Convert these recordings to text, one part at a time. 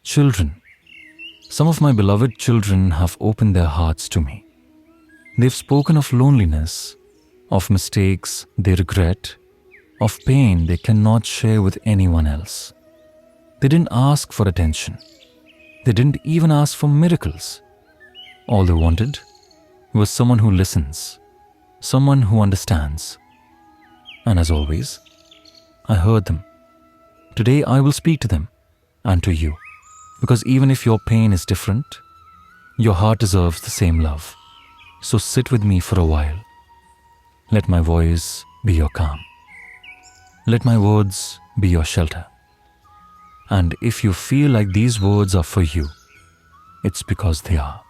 Children. Some of my beloved children have opened their hearts to me. They've spoken of loneliness, of mistakes they regret, of pain they cannot share with anyone else. They didn't ask for attention. They didn't even ask for miracles. All they wanted was someone who listens, someone who understands. And as always, I heard them. Today I will speak to them and to you, because even if your pain is different, your heart deserves the same love. So sit with me for a while. Let my voice be your calm. Let my words be your shelter. And if you feel like these words are for you, it's because they are.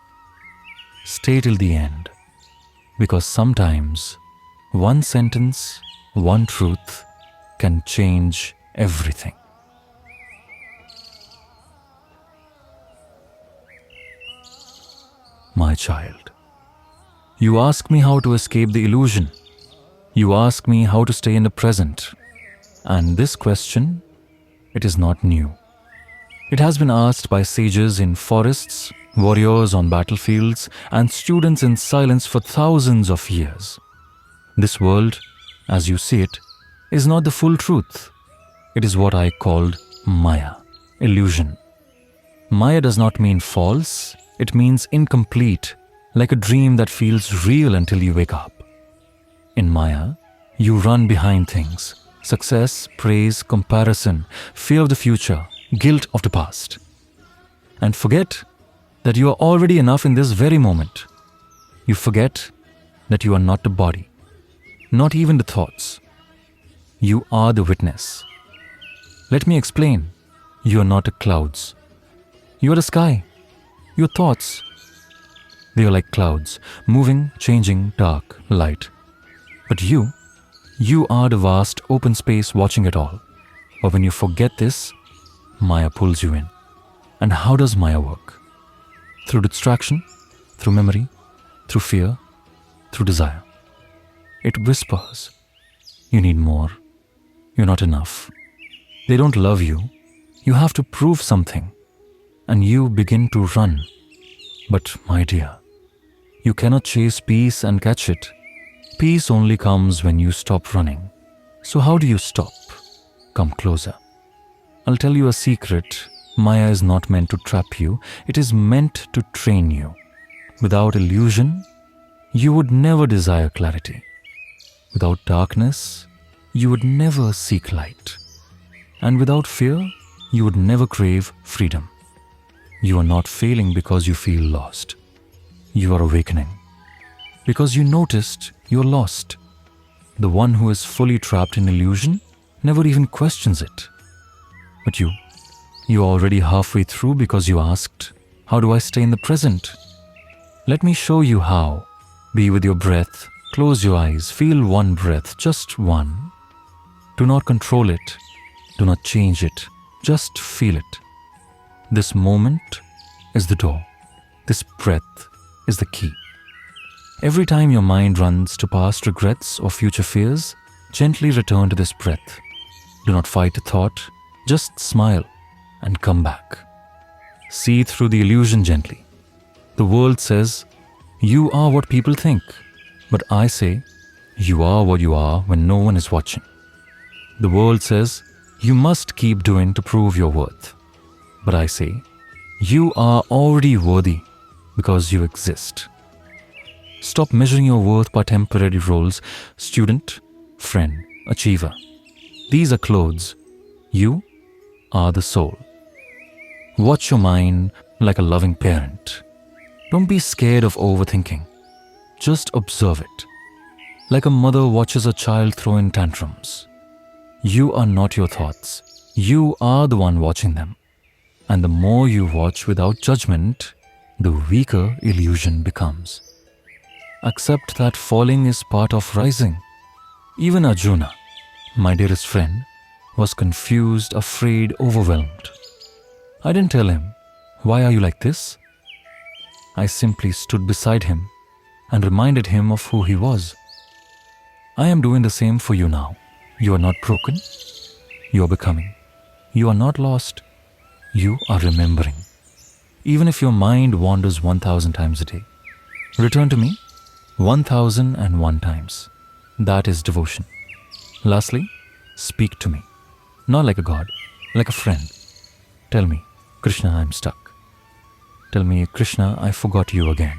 Stay till the end, because sometimes one sentence, one truth can change everything. My child, you ask me how to escape the illusion. You ask me how to stay in the present. And this question, it is not new. It has been asked by sages in forests, warriors on battlefields, and students in silence for thousands of years. This world, as you see it, is not the full truth. It is what I called Maya, illusion. Maya does not mean false, it means incomplete, like a dream that feels real until you wake up. In Maya, you run behind things: success, praise, comparison, fear of the future, guilt of the past. And forget that you are already enough in this very moment. You forget that you are not the body, not even the thoughts. You are the witness. Let me explain. You are not the clouds. You are the sky. Your thoughts, they are like clouds, moving, changing, dark, light. But you are the vast open space watching it all. But when you forget this, Maya pulls you in. And how does Maya work? Through distraction, through memory, through fear, through desire. It whispers, you need more, you're not enough. They don't love you, you have to prove something. And you begin to run. But my dear, you cannot chase peace and catch it. Peace only comes when you stop running. So how do you stop? Come closer. I'll tell you a secret. Maya is not meant to trap you. It is meant to train you. Without illusion, you would never desire clarity. Without darkness, you would never seek light. And without fear, you would never crave freedom. You are not failing because you feel lost. You are awakening. Because you noticed you're lost. The one who is fully trapped in illusion never even questions it. But you're already halfway through because you asked, how do I stay in the present? Let me show you how. Be with your breath. Close your eyes. Feel one breath, just one. Do not control it. Do not change it. Just feel it. This moment is the door. This breath is the key. Every time your mind runs to past regrets or future fears, gently return to this breath. Do not fight the thought, just smile and come back. See through the illusion gently. The world says, you are what people think, but I say, you are what you are when no one is watching. The world says, you must keep doing to prove your worth. But I say, you are already worthy because you exist. Stop measuring your worth by temporary roles: student, friend, achiever. These are clothes. You are the soul. Watch your mind like a loving parent. Don't be scared of overthinking. Just observe it. Like a mother watches a child throw in tantrums. You are not your thoughts. You are the one watching them. And the more you watch without judgment, the weaker illusion becomes. Accept that falling is part of rising. Even Arjuna, my dearest friend, was confused, afraid, overwhelmed. I didn't tell him, why are you like this? I simply stood beside him and reminded him of who he was. I am doing the same for you now. You are not broken. You are becoming. You are not lost. You are remembering. Even if your mind wanders 1000 times a day, return to me 1001 times. That is devotion. Lastly, speak to me. Not like a god, like a friend. Tell me, Krishna, I'm stuck. Tell me, Krishna, I forgot you again.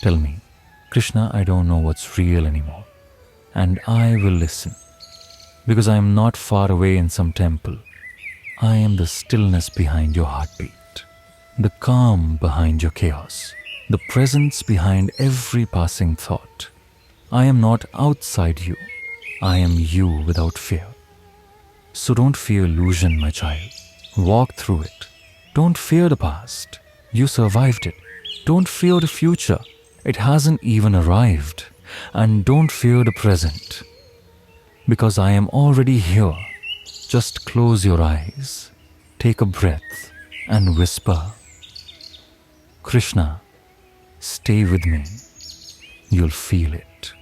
Tell me, Krishna, I don't know what's real anymore. And I will listen. Because I am not far away in some temple. I am the stillness behind your heartbeat, the calm behind your chaos, the presence behind every passing thought. I am not outside you. I am you without fear. So don't fear illusion, my child. Walk through it. Don't fear the past. You survived it. Don't fear the future. It hasn't even arrived. And don't fear the present. Because I am already here. Just close your eyes, take a breath, and whisper, Krishna, stay with me. You'll feel it.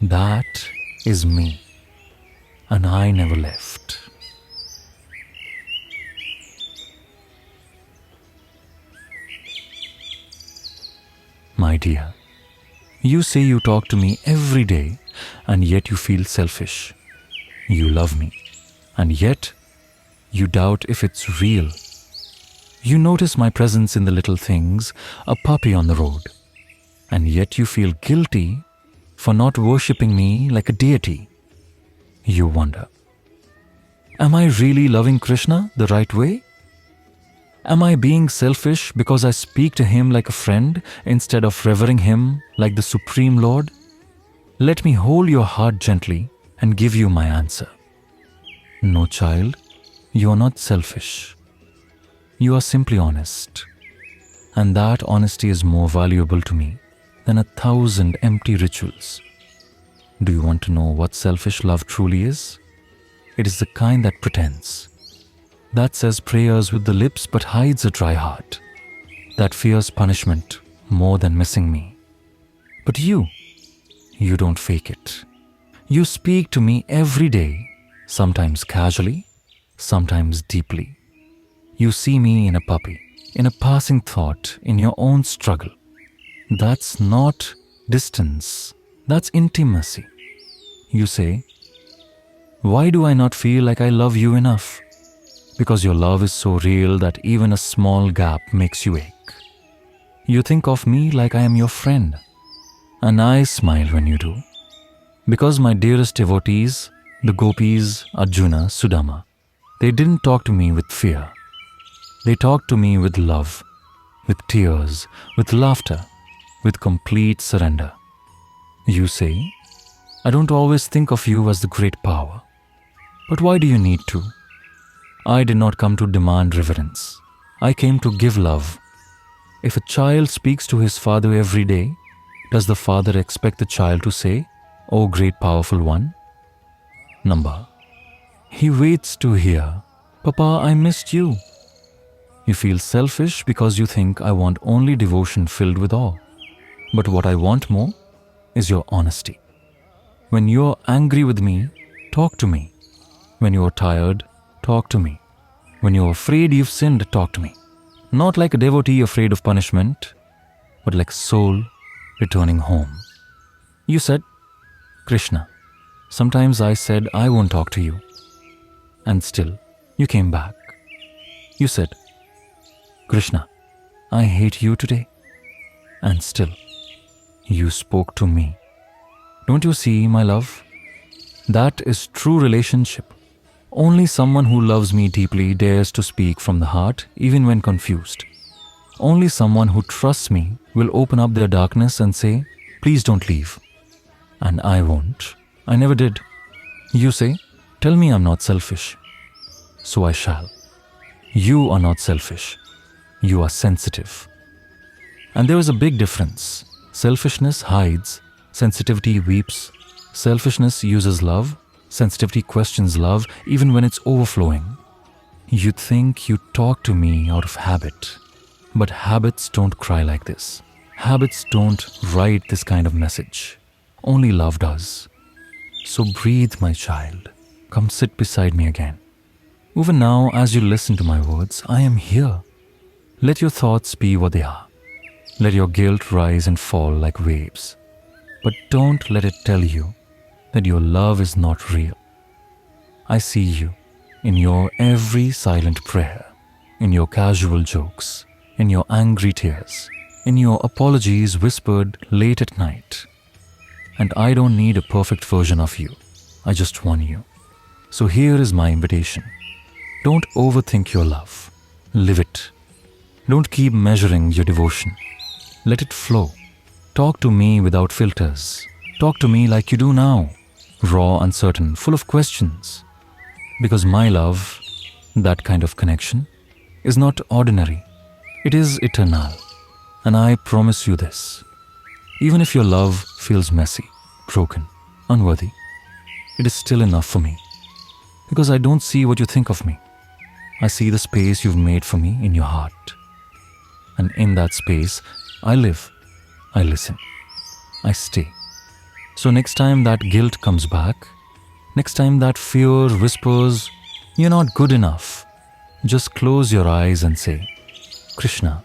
That is me, and I never left. My dear, you say you talk to me every day, and yet you feel selfish. You love me, and yet you doubt if it's real. You notice my presence in the little things, a puppy on the road, and yet you feel guilty for not worshipping me like a deity. You wonder, am I really loving Krishna the right way? Am I being selfish because I speak to him like a friend instead of revering him like the Supreme Lord? Let me hold your heart gently and give you my answer. No, child, you are not selfish. You are simply honest. And that honesty is more valuable to me than 1,000 empty rituals. Do you want to know what selfish love truly is? It is the kind that pretends, that says prayers with the lips but hides a dry heart, that fears punishment more than missing me. But you don't fake it. You speak to me every day, sometimes casually, sometimes deeply. You see me in a puppy, in a passing thought, in your own struggle. That's not distance, that's intimacy. You say, why do I not feel like I love you enough? Because your love is so real that even a small gap makes you ache. You think of me like I am your friend, and I smile when you do. Because my dearest devotees, the gopis, Arjuna, Sudama, they didn't talk to me with fear. They talked to me with love, with tears, with laughter, with complete surrender. You say, I don't always think of you as the great power. But why do you need to? I did not come to demand reverence. I came to give love. If a child speaks to his father every day, does the father expect the child to say, "O great powerful one"? Number. He waits to hear, "Papa, I missed you." You feel selfish because you think I want only devotion filled with awe. But what I want more is your honesty. When you're angry with me, talk to me. When you're tired, talk to me. When you're afraid you've sinned, talk to me. Not like a devotee afraid of punishment, but like soul returning home. You said, Krishna, sometimes I said I won't talk to you. And still, you came back. You said, Krishna, I hate you today. And still, you spoke to me. Don't you see, my love? That is true relationship. Only someone who loves me deeply dares to speak from the heart, even when confused. Only someone who trusts me will open up their darkness and say, please don't leave. And I won't. I never did. You say, tell me I'm not selfish. So I shall. You are not selfish. You are sensitive. And there is a big difference. Selfishness hides, sensitivity weeps. Selfishness uses love, sensitivity questions love even when it's overflowing. You think you talk to me out of habit, but habits don't cry like this. Habits don't write this kind of message. Only love does. So breathe, my child. Come sit beside me again. Even now, as you listen to my words, I am here. Let your thoughts be what they are. Let your guilt rise and fall like waves. But don't let it tell you that your love is not real. I see you in your every silent prayer, in your casual jokes, in your angry tears, in your apologies whispered late at night. And I don't need a perfect version of you. I just want you. So here is my invitation. Don't overthink your love. Live it. Don't keep measuring your devotion. Let it flow. Talk to me without filters. Talk to me like you do now. Raw, uncertain, full of questions. Because my love, that kind of connection, is not ordinary. It is eternal. And I promise you this. Even if your love feels messy, broken, unworthy, it is still enough for me. Because I don't see what you think of me. I see the space you've made for me in your heart. And in that space, I live, I listen, I stay. So next time that guilt comes back, next time that fear whispers, "You're not good enough," just close your eyes and say, "Krishna,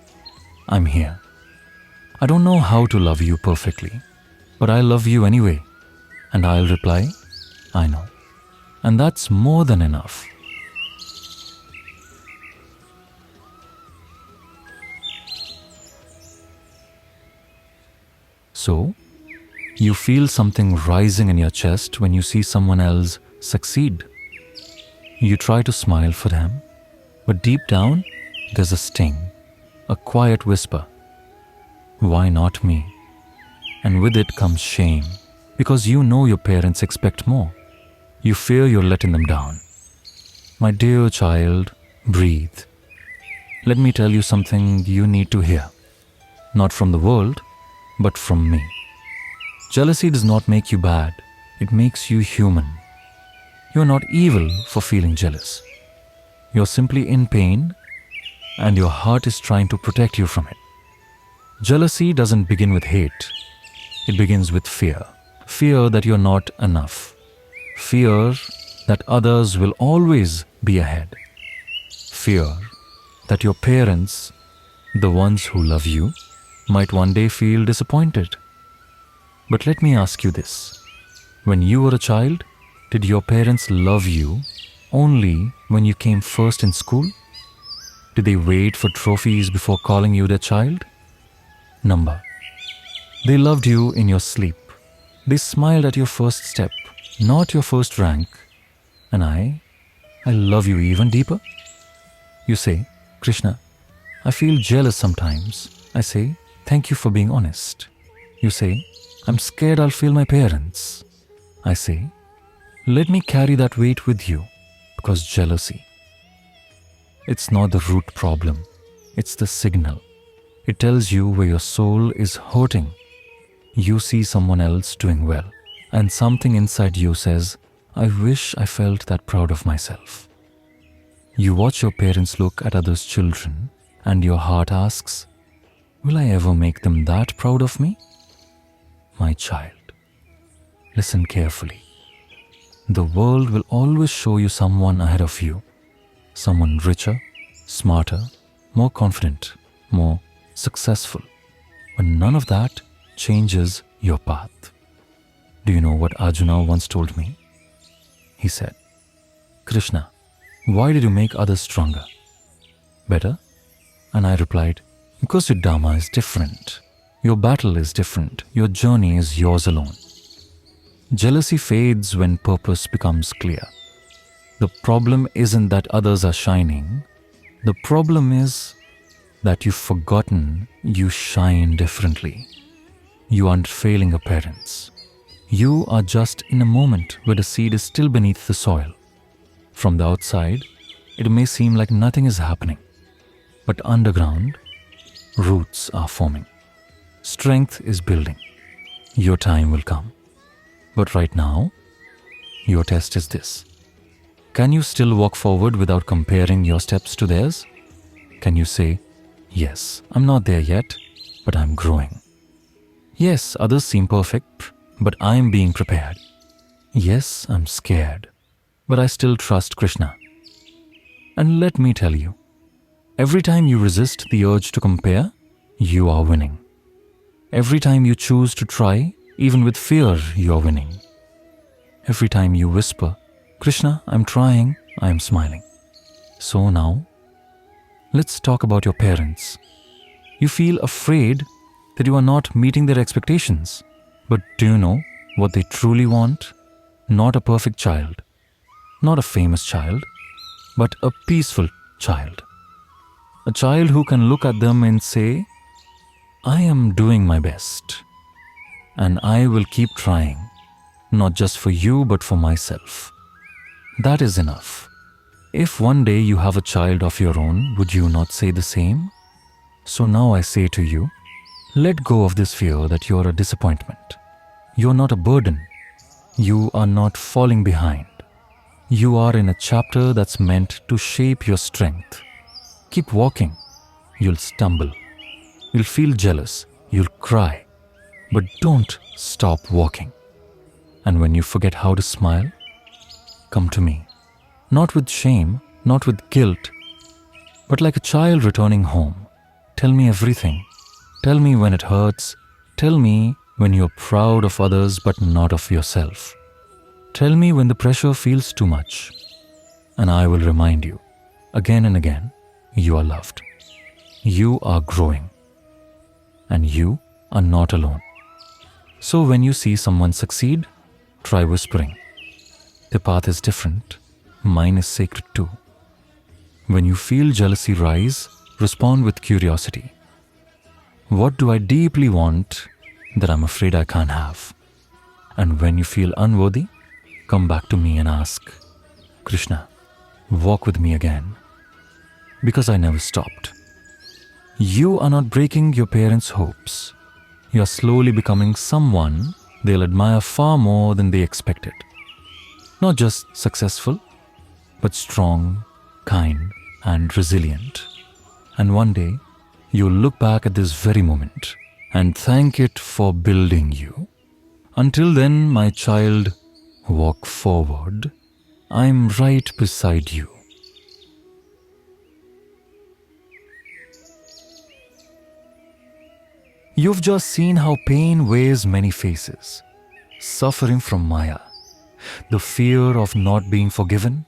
I'm here. I don't know how to love you perfectly, but I love you anyway." And I'll reply, "I know." And that's more than enough. So, you feel something rising in your chest when you see someone else succeed. You try to smile for them, but deep down, there's a sting, a quiet whisper. Why not me? And with it comes shame, because you know your parents expect more. You fear you're letting them down. My dear child, breathe. Let me tell you something you need to hear. Not from the world, but from me. Jealousy does not make you bad. It makes you human. You're not evil for feeling jealous. You're simply in pain, and your heart is trying to protect you from it. Jealousy doesn't begin with hate. It begins with fear. Fear that you're not enough. Fear that others will always be ahead. Fear that your parents, the ones who love you, might one day feel disappointed. But let me ask you this. When you were a child, did your parents love you only when you came first in school? Did they wait for trophies before calling you their child? Number. They loved you in your sleep. They smiled at your first step, not your first rank. And I love you even deeper. You say, "Krishna, I feel jealous sometimes." I say, "Thank you for being honest." You say, "I'm scared I'll fail my parents." I say, "Let me carry that weight with you," because jealousy, it's not the root problem, it's the signal. It tells you where your soul is hurting. You see someone else doing well, and something inside you says, "I wish I felt that proud of myself." You watch your parents look at others' children, and your heart asks, "Will I ever make them that proud of me?" My child, listen carefully. The world will always show you someone ahead of you, someone richer, smarter, more confident, more successful. But none of that changes your path. Do you know what Arjuna once told me? He said, "Krishna, why did you make others stronger, better?" And I replied, "Because your Dharma is different. Your battle is different. Your journey is yours alone." Jealousy fades when purpose becomes clear. The problem isn't that others are shining. The problem is that you've forgotten you shine differently. You aren't failing your parents. You are just in a moment where the seed is still beneath the soil. From the outside, it may seem like nothing is happening. But underground, roots are forming. Strength is building. Your time will come. But right now, your test is this. Can you still walk forward without comparing your steps to theirs? Can you say, "Yes, I'm not there yet, but I'm growing. Yes, others seem perfect, but I'm being prepared. Yes, I'm scared, but I still trust Krishna." And let me tell you, every time you resist the urge to compare, you are winning. Every time you choose to try, even with fear, you are winning. Every time you whisper, Krishna, I'm trying, I am smiling. So now, let's talk about your parents. You feel afraid that you are not meeting their expectations. But do you know what they truly want? Not a perfect child, not a famous child, but a peaceful child. A child who can look at them and say, I am doing my best, and I will keep trying, not just for you but for myself. That is enough. If one day you have a child of your own, would you not say the same? So now I say to you, let go of this fear that you are a disappointment. You are not a burden. You are not falling behind. You are in a chapter that's meant to shape your strength. Keep walking. You'll stumble. You'll feel jealous. You'll cry. But don't stop walking. And when you forget how to smile, come to me. Not with shame, not with guilt, but like a child returning home. Tell me everything. Tell me when it hurts. Tell me when you're proud of others but not of yourself. Tell me when the pressure feels too much. And I will remind you, again and again, you are loved. You are growing. And you are not alone. So when you see someone succeed, try whispering. The path is different. Mine is sacred too. When you feel jealousy rise, respond with curiosity. What do I deeply want that I'm afraid I can't have? And when you feel unworthy, come back to me and ask, Krishna, walk with me again. Because I never stopped. You are not breaking your parents' hopes. You are slowly becoming someone they'll admire far more than they expected. Not just successful, but strong, kind, and resilient. And one day, you'll look back at this very moment and thank it for building you. Until then, my child, walk forward. I'm right beside you. You've just seen how pain wears many faces. Suffering from Maya, the fear of not being forgiven,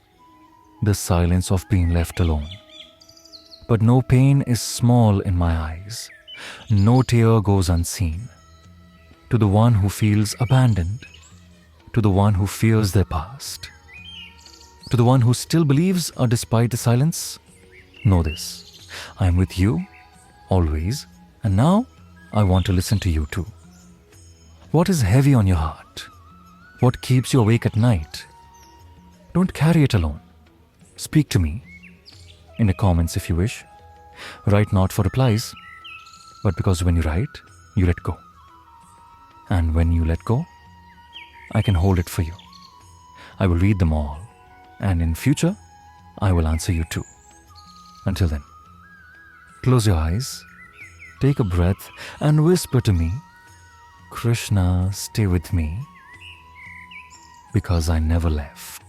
the silence of being left alone. But no pain is small in my eyes. No tear goes unseen. To the one who feels abandoned, to the one who fears their past, to the one who still believes despite the silence, know this. I am with you, always, and now I want to listen to you too. What is heavy on your heart? What keeps you awake at night? Don't carry it alone. Speak to me. In the comments if you wish. Write not for replies, but because when you write, you let go. And when you let go, I can hold it for you. I will read them all, and in future, I will answer you too. Until then, close your eyes, take a breath, and whisper to me, Krishna, stay with me, because I never left.